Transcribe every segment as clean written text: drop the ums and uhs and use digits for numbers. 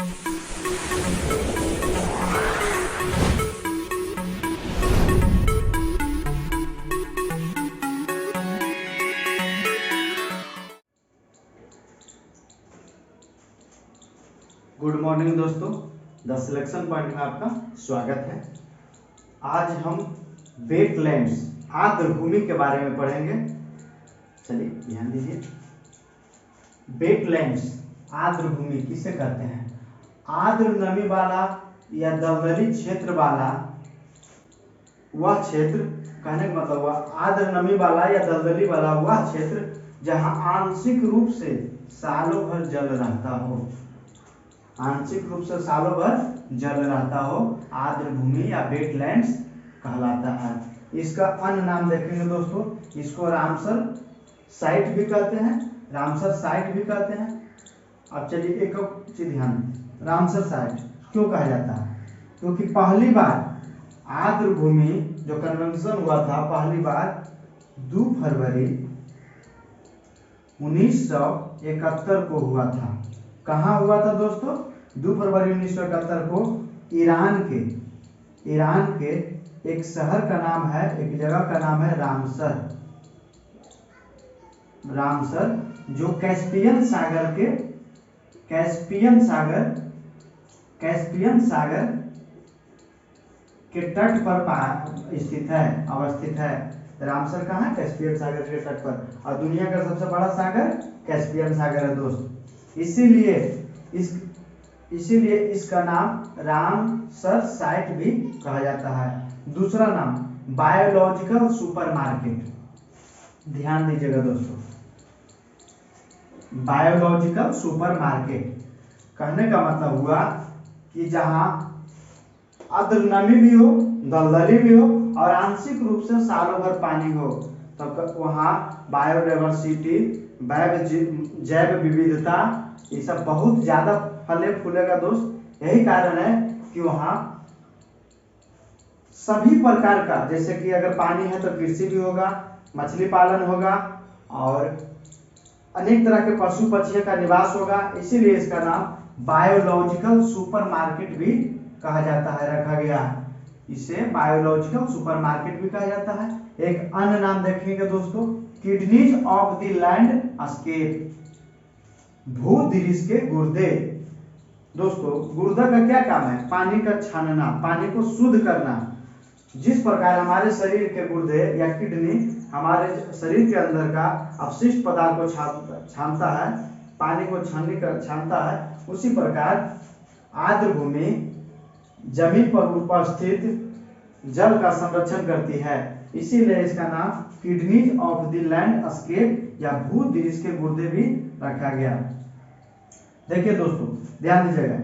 Good morning दोस्तों, the selection point में आपका स्वागत है। आज हम वेटलैंड्स आर्द्रभूमि के बारे में पढ़ेंगे। चलिए ध्यान दीजिए। वेटलैंड्स आर्द्रभूमि किसे कहते हैं? आर्द्र नमी वाला या दलदली क्षेत्र वाला वह क्षेत्र, कहने का मतलब हुआ आर्द्र नमी वाला या दलदली वाला वह क्षेत्र जहां आंशिक रूप से सालों भर जल रहता हो। आंशिक रूप से सालों भर जल रहता हो आर्द्र भूमि या वेटलैंड्स कहलाता है। इसका अन्य नाम देखेंगे दोस्तों, इसको रामसर साइट भी कहते हैं, रामसर साइट भी कहते हैं। अब चलिए एक चीज ध्यान दें, रामसर साइट क्यों कहा जाता है? क्योंकि पहली बार आर्द्र भूमि जो कन्वेंशन हुआ था पहली बार 2 फरवरी 1971 को हुआ था। कहाँ हुआ था दोस्तों? 2 फरवरी 1971 को ईरान के एक शहर का नाम है, एक जगह का नाम है रामसर, जो कैस्पियन सागर के तट पर स्थित है, अवस्थित है। रामसर कहाँ है? कैस्पियन सागर के तट पर, और दुनिया का सबसे बड़ा सागर कैस्पियन सागर है दोस्त। इसीलिए इसका नाम रामसर साइट भी कहा जाता है। दूसरा नाम बायोलॉजिकल सुपरमार्केट। ध्यान दीजिएगा दोस्तों, बायोलॉजिकल सुपरमार्केट कहने का मतलब हुआ कि जहां आर्द्र नमी भी हो, दलदली भी हो और आंशिक रूप से सालों भर पानी हो, तो वहाँ बायोडाइवर्सिटी, जैव विविधता, ये सब बहुत ज्यादा फले फूलेगा दोस्त। यही कारण है कि वहाँ सभी प्रकार का, जैसे कि अगर पानी है तो कृषि भी होगा, मछली पालन होगा और अनेक तरह के पशु पक्षियों का निवास होगा। इसीलिए इसका नाम बायोलॉजिकल सुपरमार्केट भी कहा जाता है, रखा गया है। इसे बायोलॉजिकल सुपरमार्केट भी कहा जाता है। एक अन्य नाम देखेंगे दोस्तों, किडनीज ऑफ द लैंडस्केप, भूदृश्य के गुर्दे। दोस्तों गुर्दा का क्या काम है? पानी का छानना, पानी को शुद्ध करना। जिस प्रकार हमारे शरीर के गुर्दे या किडनी हमारे शरीर के अंदर का अपशिष्ट पदार्थ को छानता है, पानी को छानता है, उसी प्रकार आर्द्र भूमि जमीन पर उपस्थित जल का संरक्षण करती है। इसीलिए इसका नाम किडनीज ऑफ द लैंडस्केप या भूदृश्य के गुर्दे भी रखा गया। देखिए दोस्तों ध्यान दीजिएगा,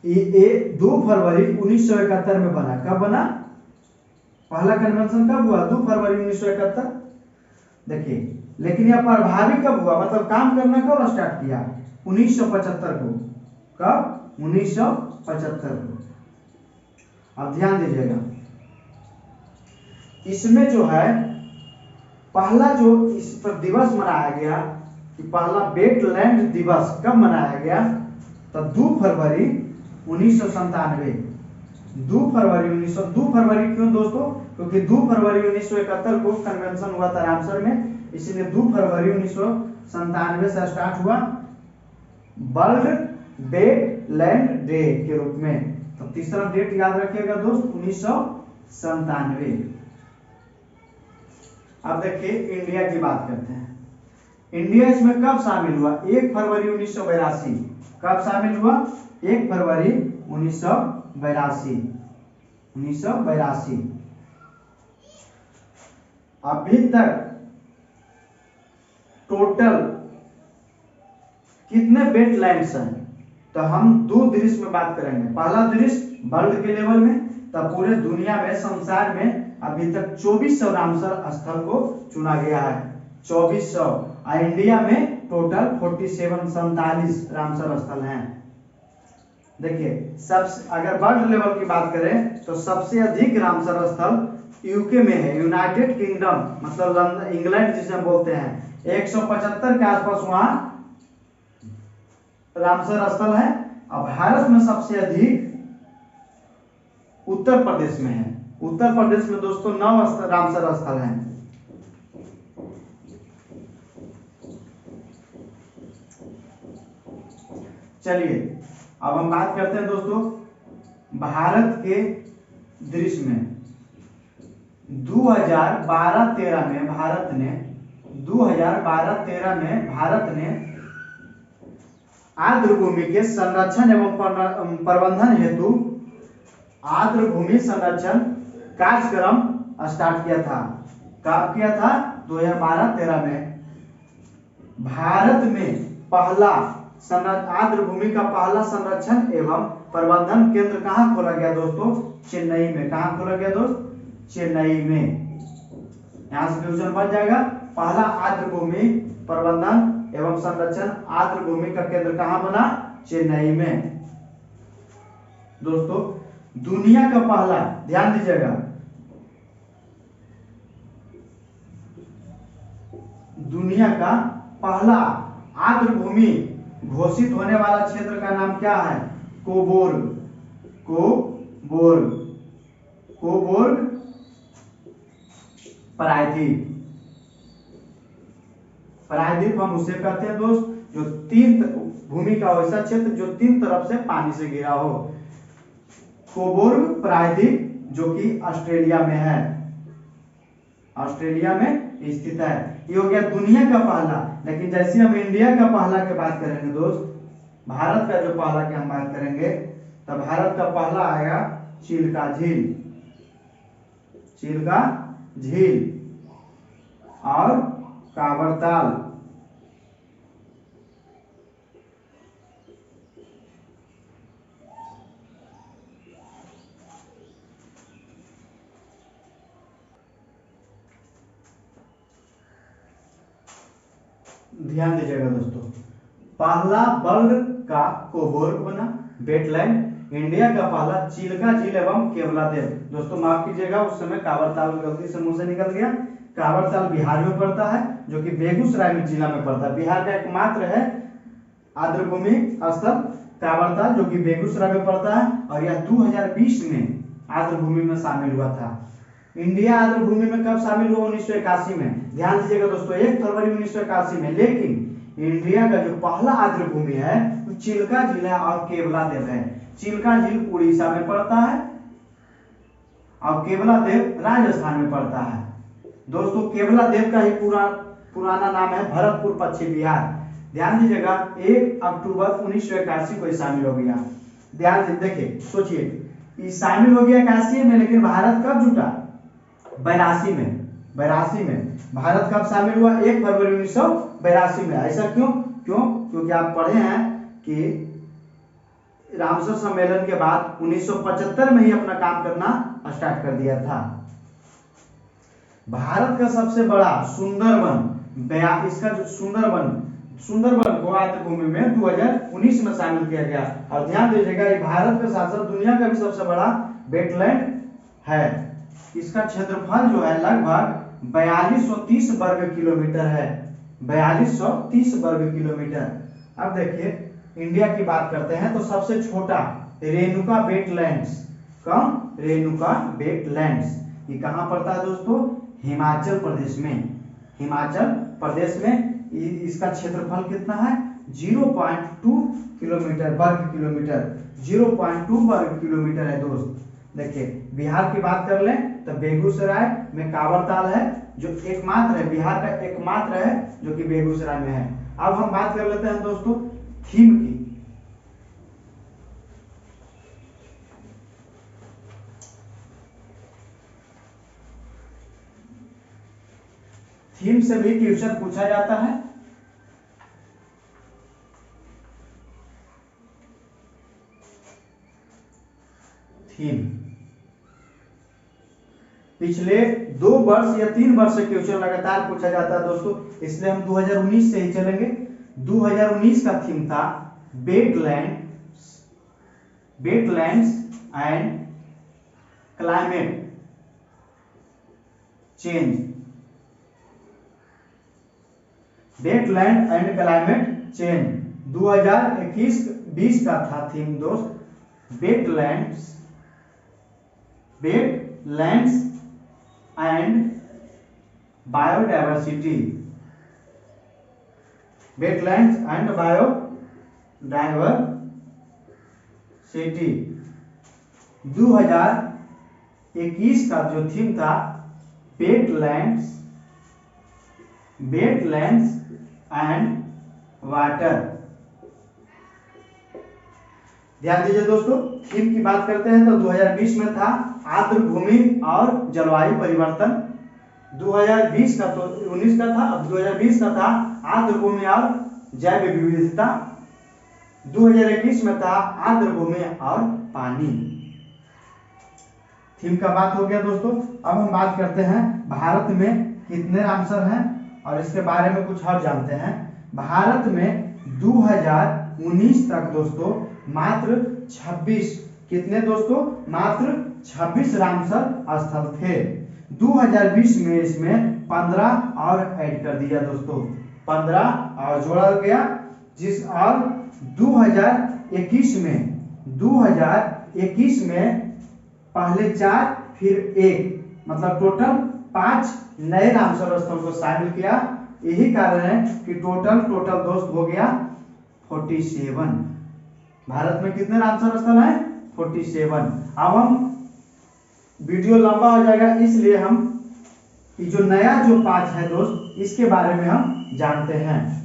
ये 2 फरवरी 1971 में बना। कब बना? पहला कन्वेंशन कब हुआ? 2 फरवरी 1971। देखिए, लेकिन यह प्रभावी कब हुआ, मतलब काम करना कब स्टार्ट किया? 1975 को। कब? 1975 को। अब ध्यान दीजिएगा, इसमें जो है पहला जो इस पर दिवस मनाया गया कि पहला वेटलैंड दिवस कब मनाया गया? तो 2 फरवरी 1997। 2 फरवरी क्यों दोस्तों? क्योंकि 2 फरवरी 1971 को कन्वेंशन हुआ था रामसर में, इसीलिए 2 फरवरी 1997 से स्टार्ट हुआ वर्ल्ड वेटलैंड डे के रूप में। तो तीसरा डेट याद रखिएगा दोस्त, 1997। अब देखिए इंडिया की बात करते हैं। इंडिया इसमें कब शामिल हुआ? 1 फरवरी 1982। कब शामिल हुआ? 1 फरवरी 1982। अभी तक टोटल कितने वेटलैंड्स हैं? तो हम 2 दृश्य में बात करेंगे। पहला दृश्य वर्ल्ड के लेवल में, तब पूरे दुनिया में, संसार में अभी तक 2400 रामसर स्थल को चुना गया है। 2400। और इंडिया में टोटल 47 रामसर स्थल हैं। देखिए अगर वर्ल्ड लेवल की बात करें तो सबसे अधिक रामसर स्थल यूके में है, यूनाइटेड किंगडम, मतलब इंग्लैंड जिसे हम बोलते हैं। 175 के आसपास वहां रामसर स्थल है। अब भारत में सबसे अधिक उत्तर प्रदेश में है। उत्तर प्रदेश में दोस्तों 9 रामसर स्थल हैं। चलिए अब हम बात करते हैं दोस्तों भारत के दृश्य में। 2012-13 में भारत ने आर्द्र भूमि के संरक्षण एवं प्रबंधन हेतु आर्द्र भूमि संरक्षण कार्यक्रम स्टार्ट किया था। कब किया था? 2012-13 में। भारत में पहला आर्द्र भूमि का पहला संरक्षण एवं प्रबंधन केंद्र कहाँ खोला गया दोस्तों? चेन्नई में। कहाँ खोला गया दोस्त? चेन्नई में। यहां से क्वेश्चन बन जाएगा, पहला आर्द्र भूमि प्रबंधन एवं संरक्षण आर्द्र भूमि का केंद्र कहाँ बना? चेन्नई में। दोस्तों दुनिया का पहला, ध्यान दीजिएगा, दुनिया का पहला आर्द्र भूमि घोषित होने वाला क्षेत्र का नाम क्या है? कोबोर्ग। कोबोर्ग प्रायद्वीप हम उसे कहते हैं दोस्त जो तीन भूमि का वैसा क्षेत्र जो तीन तरफ से पानी से घिरा हो। कोबोर्ग प्रायद्वीप जो कि ऑस्ट्रेलिया में है, ऑस्ट्रेलिया में स्थित है। ये हो गया दुनिया का पहला। लेकिन जैसे हम इंडिया का पहला की बात करेंगे दोस्त, भारत का जो पहला की हम बात करेंगे, तब भारत का पहला आएगा चिल्का झील और कांवर ताल। ध्यान दीजिएगा दोस्तों, पहला वर्ल्ड का कोबोर्ग बना वेटलैंड। इंडिया का पहला चिल्का झील एवं केवलादेव। दोस्तों माफ कीजिएगा, उस समय कांवरताल गलती से मुंह से निकल गया। कांवरताल बिहार में पड़ता है, जो कि बेगूसराय में जिला में पड़ता है। बिहार का एकमात्र है आर्द्र भूमि स्थल कांवरताल, जो कि बेगूसराय में पड़ता है, और यह 2020 में आर्द्र भूमि में शामिल हुआ था। इंडिया आर्द्र भूमि में कब शामिल हुआ? 1981 में। ध्यान दीजिएगा दोस्तों, 1 फरवरी 1981 में। लेकिन इंडिया का जो पहला आर्द्र भूमि है वो चिल्का झील है और केवलादेव है। चिल्का झील उड़ीसा में पड़ता है और केवलादेव राजस्थान में पड़ता है। दोस्तों केवलादेव का ही पुराना नाम है भरतपुर पश्चिम बिहार। ध्यान दीजिएगा, 1 अक्टूबर 1981 को शामिल हो गया। ध्यान से देखिए, सोचिए, शामिल हो गया 81 में, लेकिन भारत कब जुटा? 82 में। भारत कब शामिल हुआ? 1 फरवरी 1982 में। ऐसा क्यों? क्योंकि आप पढ़े हैं कि रामसर सम्मेलन के बाद 1975 में ही अपना काम करना स्टार्ट कर दिया था। भारत का सबसे बड़ा सुंदरवन, इसका जो सुंदरवन को आर्द्र भूमि में 2019 में शामिल किया गया। और ध्यान दीजिएगा, ये भारत के साथ साथ दुनिया का भी सबसे बड़ा वेटलैंड है। इसका क्षेत्रफल जो है लगभग 4230 वर्ग किलोमीटर है। 4230 वर्ग किलोमीटर। अब देखिए इंडिया की बात करते हैं तो सबसे छोटा रेणुका वेटलैंड्स। कौन? रेणुका वेटलैंड्स। ये कहाँ पड़ता है दोस्तों? हिमाचल प्रदेश में। इसका क्षेत्रफल कितना है? 0.2 किलोमीटर वर्ग किलोमीटर। 0.2 वर्ग किलोमीटर है दोस्त। देखिए बिहार की बात कर लें तो बेगूसराय में कांवरताल है, जो एकमात्र है, बिहार का एकमात्र है जो कि बेगूसराय में है। अब हम बात कर लेते हैं दोस्तों थीम की। थीम से भी क्वेश्चन पूछा जाता है। थीम पिछले 2 वर्ष या 3 वर्ष से क्वेश्चन लगातार पूछा जाता है दोस्तों, इसलिए हम 2019 से ही चलेंगे। 2019 का थीम था wetlands and climate change. Wetland and climate change 2021 2020 का था थीम दोस्त, wetlands and biodiversity. Wetlands and biodiversity 2021 का जो थीम था वेटलैंड्स एंड वाटर। ध्यान दीजिए दोस्तों, थीम की बात करते हैं तो 2020 में था आर्द्र भूमि और जलवायु परिवर्तन। 2020 का तो 19 का था, अब 2020 का था आर्द्र भूमि और जैव विविधता। 2021 में था आर्द्र भूमि और पानी। थीम का बात हो गया दोस्तों। अब हम बात करते हैं भारत में कितने रामसर हैं और इसके बारे में कुछ और जानते हैं। भारत में 2019 तक दोस्तों मात्र 26, कितने दोस्तों, मात्र 26 रामसर स्थल थे। 2020 में इसमें 15 और ऐड कर दिया दोस्तों, 15 और जोड़ा गया, जिस और 2021 में पहले 4 फिर 1, मतलब टोटल 5 नए रामसर स्थल को शामिल किया। यही कारण है कि टोटल दोस्त हो गया 47। भारत में कितने रामसर स्थल हैं? 47। अब हम वीडियो लंबा हो जाएगा, इसलिए हम जो नया जो 5 है दोस्त, इसके बारे में हम जानते हैं।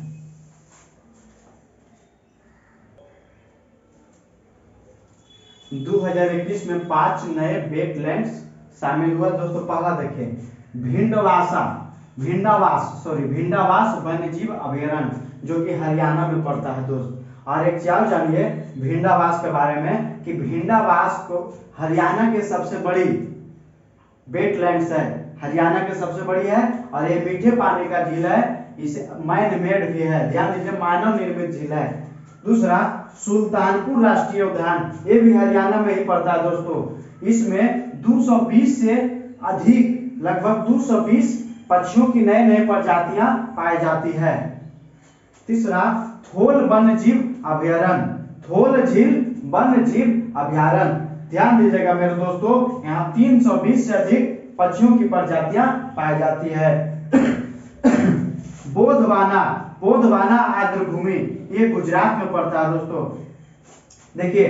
- 2021 में 5 नए वेटलैंड्स शामिल हुआ दोस्तों। पहला देखिए भिंडावास वन्यजीव अभयारण्य, जो कि हरियाणा में पड़ता है दोस्त। और एक चीज जानिए भिंडावास के बारे में कि भिंडावास को हरियाणा के सबसे बड़ी वेटलैंड्स है, हरियाणा के सबसे बड़ी है, और ये मीठे पानी का झील है, इसे मैन मेड भी है, ध्यान दीजिए मानव निर्मित झील है। दूसरा सुल्तानपुर राष्ट्रीय उद्यान, ये भी हरियाणा में ही पड़ता है दोस्तों। इसमें 220 से अधिक, लगभग 220 पक्षियों की नए प्रजातियां पाई जाती है। तीसरा थोल वन्यजीव अभयारण्य, ध्यान दीजिएगा मेरे दोस्तों, यहाँ 320 से अधिक पक्षियों की प्रजातियां पाई जाती है। बोधवाना आर्द्र भूमि, ये गुजरात में पड़ता है दोस्तों। देखिए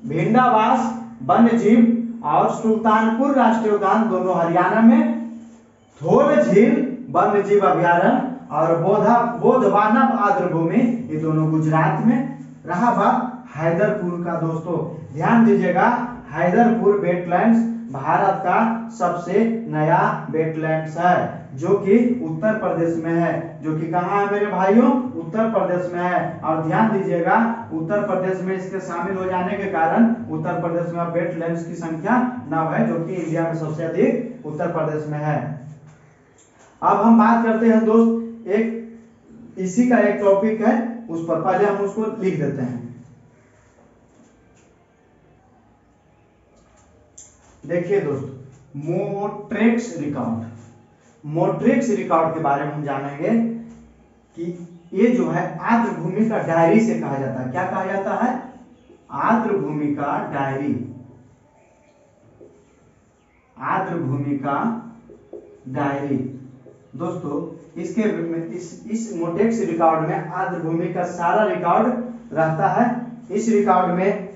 भिंडावास वन्यजीव और सुल्तानपुर राष्ट्रीय उद्यान दोनों हरियाणा में, थोल झील वन्यजीव अभयारण्य और बोधवाना आर्द्र भूमि ये दोनों गुजरात में। रहा बात हैदरपुर का दोस्तों, ध्यान दीजिएगा हैदरपुर वेटलैंड्स भारत का सबसे नया वेटलैंड्स है, जो कि उत्तर प्रदेश में है, जो कि कहाँ है मेरे भाइयों, उत्तर प्रदेश में है। और ध्यान दीजिएगा उत्तर प्रदेश में इसके शामिल हो जाने के कारण उत्तर प्रदेश में वेटलैंड्स की संख्या 9 है, जो कि इंडिया में सबसे अधिक उत्तर प्रदेश में है। अब हम बात करते हैं दोस्त, एक इसी का एक टॉपिक है, उस पर पहले हम उसको लिख देते हैं। देखिए दोस्त मोट्रेक्स रिकॉर्ड के बारे में हम जानेंगे कि ये जो है आर्द्र भूमि का डायरी से कहा जाता है। क्या कहा जाता है? आर्द्र भूमि का डायरी। आर्द्र भूमि का डायरी दोस्तों, इसके इस मोटेक्स रिकॉर्ड में आर्द्र भूमि का सारा रिकॉर्ड रहता है। इस रिकॉर्ड में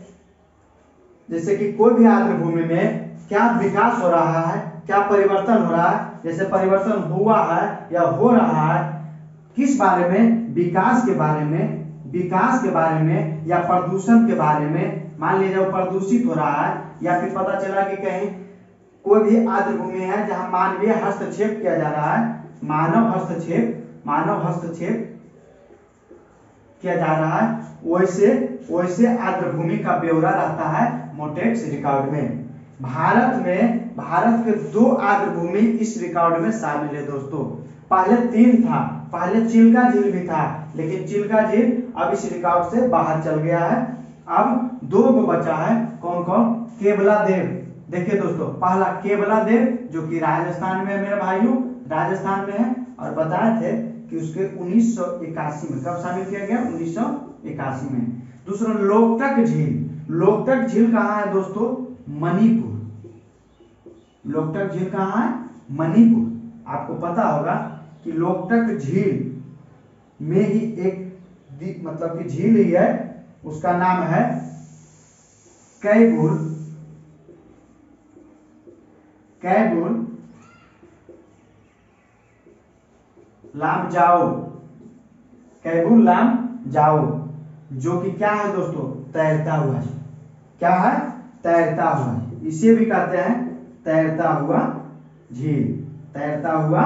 जैसे कि कोई भी आर्द्र भूमि में क्या विकास हो रहा है, क्या परिवर्तन हो रहा है, जैसे परिवर्तन हुआ है या हो रहा है, किस बारे में, विकास के बारे में या प्रदूषण के बारे में। मान लीजिए वो प्रदूषित हो रहा है, या फिर पता चला कि कहीं कोई भी आर्द्र भूमि है जहां मानवीय हस्तक्षेप किया जा रहा है, मानव हस्तक्षेप किया जा रहा है, वैसे आर्द्र भूमि का ब्यौरा रहता है मोटेक्स रिकॉर्ड में। भारत के 2 आर्द्र भूमि इस रिकॉर्ड में शामिल है दोस्तों। पहले 3 था, पहले चिल्का झील भी था, लेकिन चिल्का झील अब इस रिकॉर्ड से बाहर चल गया है। अब 2 को बचा है, कौन कौन? केवलादेव। देखिए दोस्तों, पहला केवलादेव जो कि राजस्थान में है मेरे भाइयों, राजस्थान में है, और बताए थे कि उसके 1981 में कब शामिल किया गया? 1981 में। दूसरा लोकटक झील, लोकटक झील कहाँ है दोस्तों? मणिपुर। लोकटक झील कहाँ है? मणिपुर। आपको पता होगा कि लोकटक झील में ही एक मतलब कि झील ही है, उसका नाम है कैबुल लामजाओ, कैबुल लामजाओ, जो कि क्या है दोस्तों? तैरता हुआ झील। क्या है? तैरता हुआ झील। इसे भी कहते हैं तैरता हुआ झील, तैरता हुआ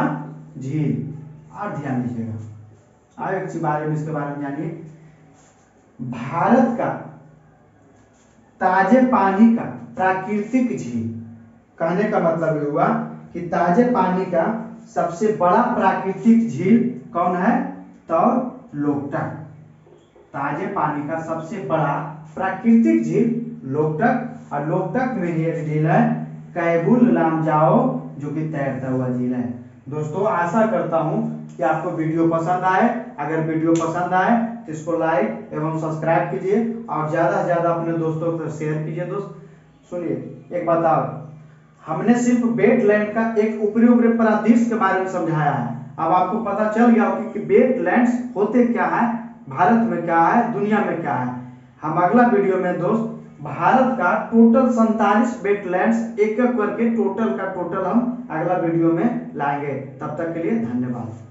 झील। और ध्यान दीजिएगा और एक चीज बारे में, इसके बारे में जानिए। भारत का ताजे पानी का प्राकृतिक झील, कहने का मतलब ये हुआ कि ताजे पानी का सबसे बड़ा प्राकृतिक झील कौन है? तो लोकटक। ताजे पानी का सबसे बड़ा प्राकृतिक झील लोकटक, और लोकटक में ही एक झील है कैबुल लामजाओ, जो कि तैरता हुआ झील है। दोस्तों आशा करता हूं कि आपको वीडियो पसंद आए। अगर वीडियो पसंद आए तो इसको लाइक एवं सब्सक्राइब कीजिए और ज्यादा से ज्यादा अपने दोस्तों को शेयर कीजिए। दोस्त सुनिए एक बात और, हमने सिर्फ वेटलैंड का एक ऊपरी ऊपरी परिदृश्य के बारे में समझाया है। अब आपको पता चल गया होगा कि वेटलैंड्स होते क्या है, भारत में क्या है, दुनिया में क्या है। हम अगला वीडियो में दोस्त भारत का टोटल 47 वेटलैंड्स एक एक करके टोटल का टोटल हम अगला वीडियो में लाएंगे। तब तक के लिए धन्यवाद।